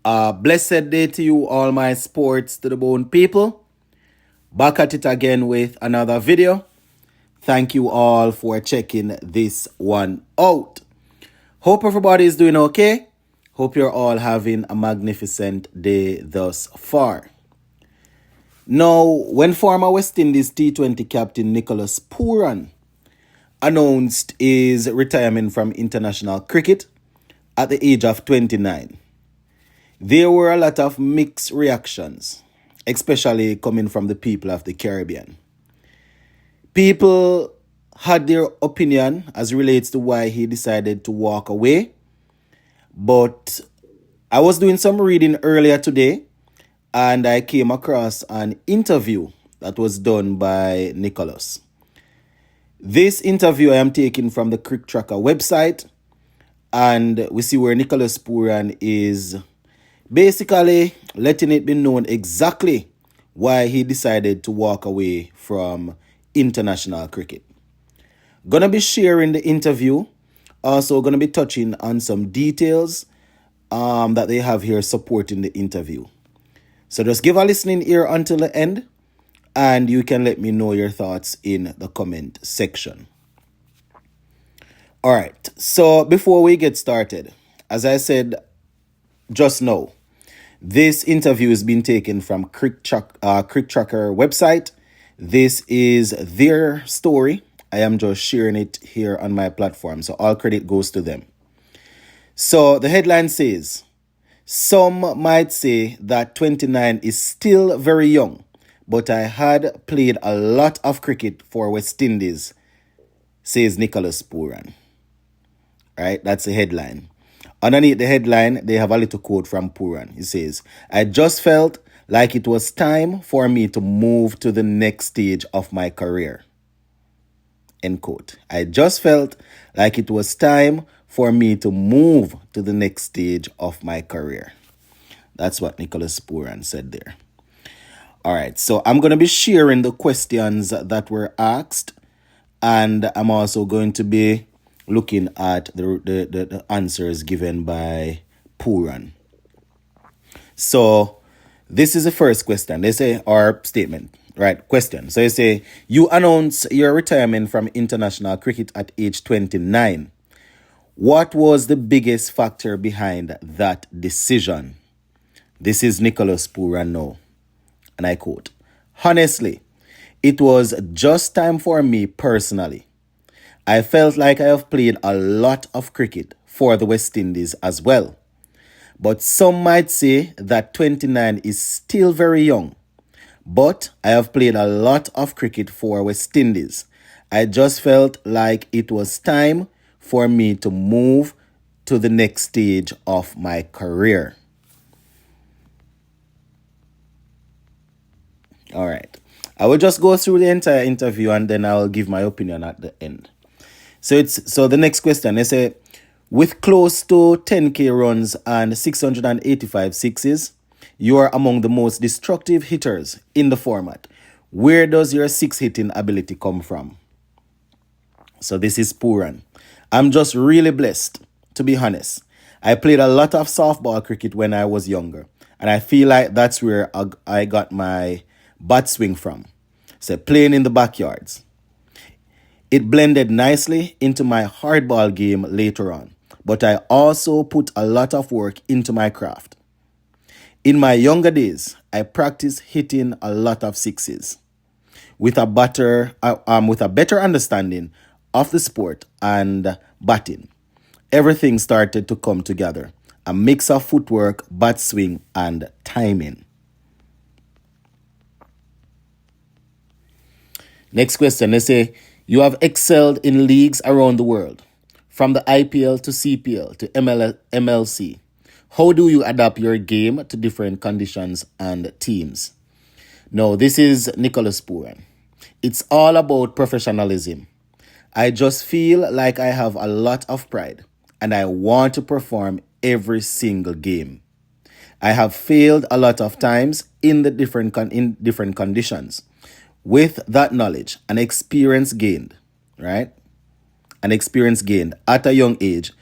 Blessed day to you, all my sports to the bone people. Back at it again with another video. Thank you all for checking this one out. Hope everybody is doing okay. Hope you're all having a magnificent day thus far. Now, when former West Indies T20 captain Nicholas Puran announced his retirement from international cricket at the age of 29, there were a lot of mixed reactions, especially coming from the people of the Caribbean. People had their opinion as relates to why he decided to walk away, but I was doing some reading earlier today and I came across an interview that was done by Nicholas. This interview I am taking from the Crick Tracker website, and we see where Nicholas Puran is basically letting it be known exactly why he decided to walk away from international cricket. Gonna be sharing the interview, also gonna be touching on some details that they have here supporting the interview. So just give a listening ear until the end, and you can let me know your thoughts in the comment section. All right, so before we get started, as I said just now, this interview has been taken from Crick Tracker website. This is their story. I am just sharing it here on my platform, so all credit goes to them. So the headline says, some might say that 29 is still very young, but I had played a lot of cricket for West Indies, says Nicholas Puran. Right, that's the headline. Underneath the headline, they have a little quote from Puran. He says, I just felt like it was time for me to move to the next stage of my career. End quote. I just felt like it was time for me to move to the next stage of my career. That's what Nicholas Puran said there. All right, so I'm going to be sharing the questions that were asked, and I'm also going to be looking at the answers given by Puran. So this is the first question. They say, or statement, right? Question. So they say, you announce your retirement from international cricket at age 29. What was the biggest factor behind that decision? This is Nicholas Puran now, and I quote, honestly, it was just time for me personally. I felt like I have played a lot of cricket for the West Indies as well. But some might say that 29 is still very young. But I have played a lot of cricket for West Indies. I just felt like it was time for me to move to the next stage of my career. All right. I will just go through the entire interview and then I will give my opinion at the end. So the next question, they say, with close to 10k runs and 685 sixes, you are among the most destructive hitters in the format. Where does your six hitting ability come from? So this is Puran. I'm just really blessed, to be honest. I played a lot of softball cricket when I was younger, and I feel like that's where I got my bat swing from. So playing in the backyards. It blended nicely into my hardball game later on, but I also put a lot of work into my craft. In my younger days, I practiced hitting a lot of sixes. With a better understanding of the sport and batting, everything started to come together. A mix of footwork, bat swing, and timing. Next question, they say, you have excelled in leagues around the world, from the IPL to CPL to MLC. How do you adapt your game to different conditions and teams? No, this is Nicholas Puran. It's all about professionalism. I just feel like I have a lot of pride and I want to perform every single game. I have failed a lot of times in different conditions. With that knowledge and experience gained, right? An experience gained at a young age,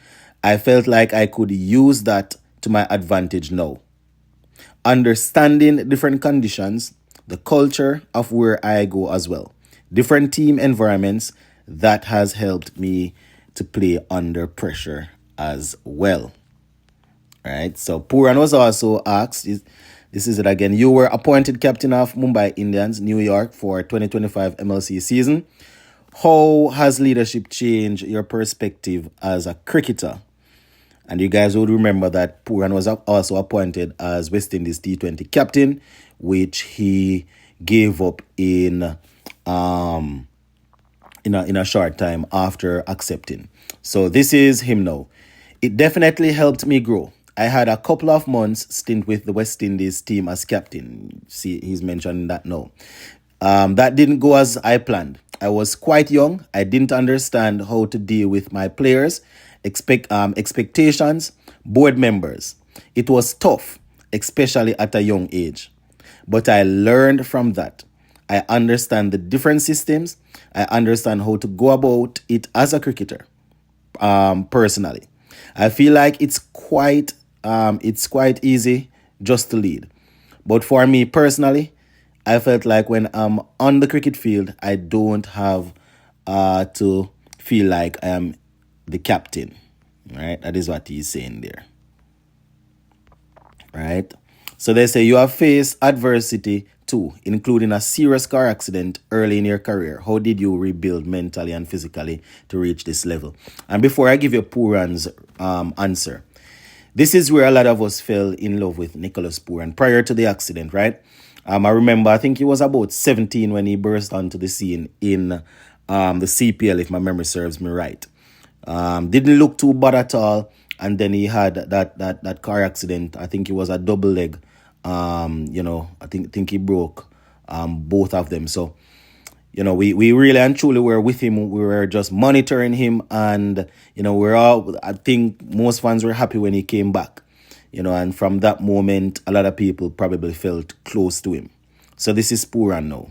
I felt like I could use that to my advantage now understanding different conditions, the culture of where I go as well, different team environments, that has helped me to play under pressure as well. Right. So Puran was also asked, this is it again. You were appointed captain of Mumbai Indians, New York for 2025 MLC season. How has leadership changed your perspective as a cricketer? And you guys would remember that Puran was also appointed as West Indies T20 captain, which he gave up in a short time after accepting. So this is him now. It definitely helped me grow. I had a couple of months stint with the West Indies team as captain. See, he's mentioning that now. That didn't go as I planned. I was quite young. I didn't understand how to deal with my players, expectations, board members. It was tough, especially at a young age. But I learned from that. I understand the different systems. I understand how to go about it as a cricketer. Personally, I feel like it's quite easy just to lead. But for me personally, I felt like when I'm on the cricket field, I don't have to feel like I am the captain. Right? That is what he's saying there. Right? So they say you have faced adversity too, including a serious car accident early in your career. How did you rebuild mentally and physically to reach this level? And before I give you Puran's answer, this is where a lot of us fell in love with Nicholas Puran prior to the accident, right? I remember, I think he was about 17 when he burst onto the scene in the CPL, if my memory serves me right. Didn't look too bad at all. And then he had that car accident. I think it was a double leg. I think he broke both of them. So, we really and truly were with him. We were just monitoring him, and I think most fans were happy when he came back. And from that moment, a lot of people probably felt close to him. So this is Puran now.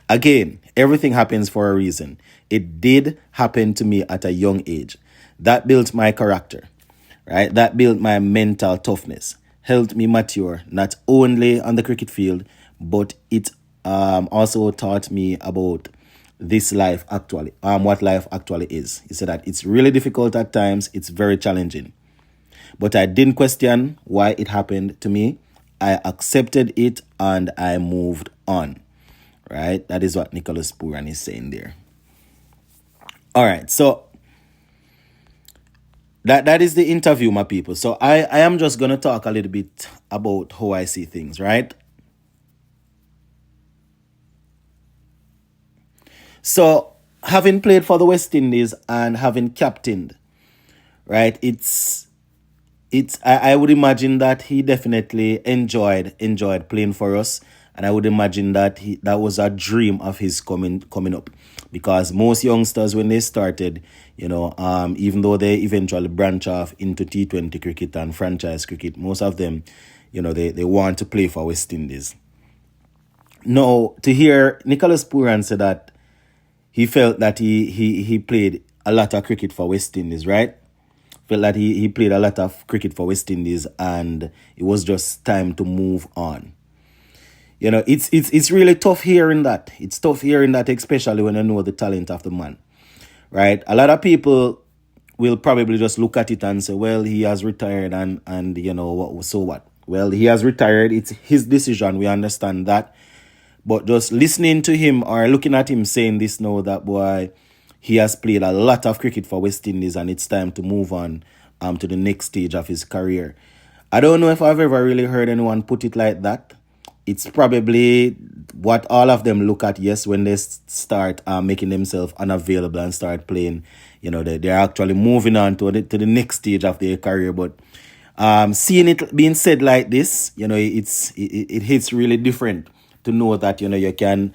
Again, everything happens for a reason. It did happen to me at a young age. That built my character, right? That built my mental toughness, helped me mature, not only on the cricket field, but it also taught me about this life actually, what life actually is. He said that it's really difficult at times, it's very challenging. But I didn't question why it happened to me. I accepted it and I moved on. Right? That is what Nicholas Puran is saying there. All right. So that is the interview, my people. So I am just going to talk a little bit about how I see things, right? So having played for the West Indies and having captained, right? I would imagine that he definitely enjoyed playing for us, and I would imagine that that was a dream of his coming up, because most youngsters when they started, even though they eventually branch off into T20 cricket and franchise cricket, most of them, they want to play for West Indies. Now, to hear Nicholas Puran say that he felt that he played a lot of cricket for West Indies, right? Felt that he played a lot of cricket for West Indies and it was just time to move on. It's really tough hearing that. It's tough hearing that, especially when you know the talent of the man, right? A lot of people will probably just look at it and say, well, he has retired and what? Well, he has retired. It's his decision. We understand that. But just listening to him or looking at him saying this now, that boy, he has played a lot of cricket for West Indies and it's time to move on to the next stage of his career. I don't know if I've ever really heard anyone put it like that. It's probably what all of them look at, yes, when they start making themselves unavailable and start playing. They're actually moving on to the next stage of their career. But seeing it being said like this, it hits really different to know that, you can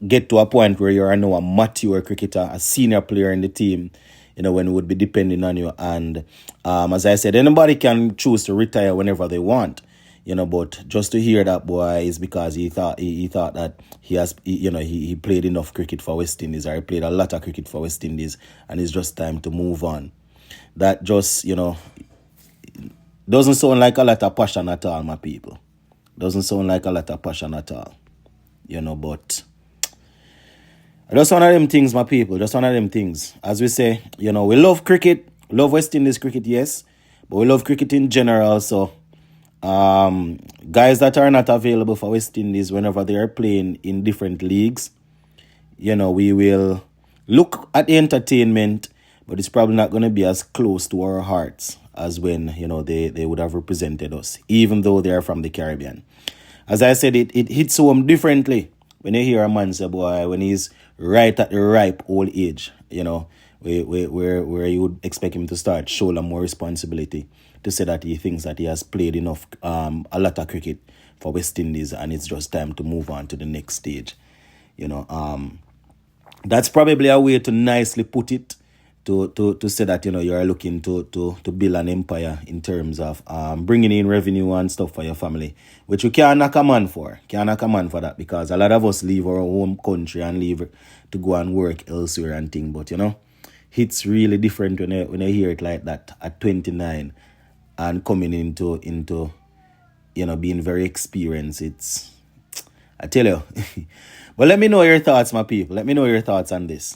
get to a point where you are now a mature cricketer, a senior player in the team, when it would be depending on you. And as I said, anybody can choose to retire whenever they want, but just to hear that boy is because he thought that he played enough cricket for West Indies, or he played a lot of cricket for West Indies, and it's just time to move on. That just, Doesn't sound like a lot of passion at all, my people. Doesn't sound like a lot of passion at all. But just one of them things, my people. Just one of them things. As we say, we love cricket. Love West Indies cricket, yes. But we love cricket in general. So, guys that are not available for West Indies whenever they are playing in different leagues, we will look at the entertainment, but it's probably not going to be as close to our hearts as when, they would have represented us, even though they are from the Caribbean. As I said, it hits home differently when you hear a man say, boy, when he's right at the ripe old age, where you would expect him to start shoulder more responsibility, to say that he thinks that he has played enough, a lot of cricket for West Indies, and it's just time to move on to the next stage. That's probably a way to nicely put it, to say that you're looking to build an empire in terms of bringing in revenue and stuff for your family, which we can't knock a man for. Can't knock a man for that, because a lot of us leave our home country and leave to go and work elsewhere and thing. But it's really different when you hear it like that at 29 and coming into being very experienced. It's, I tell you. But let me know your thoughts, my people. Let me know your thoughts on this.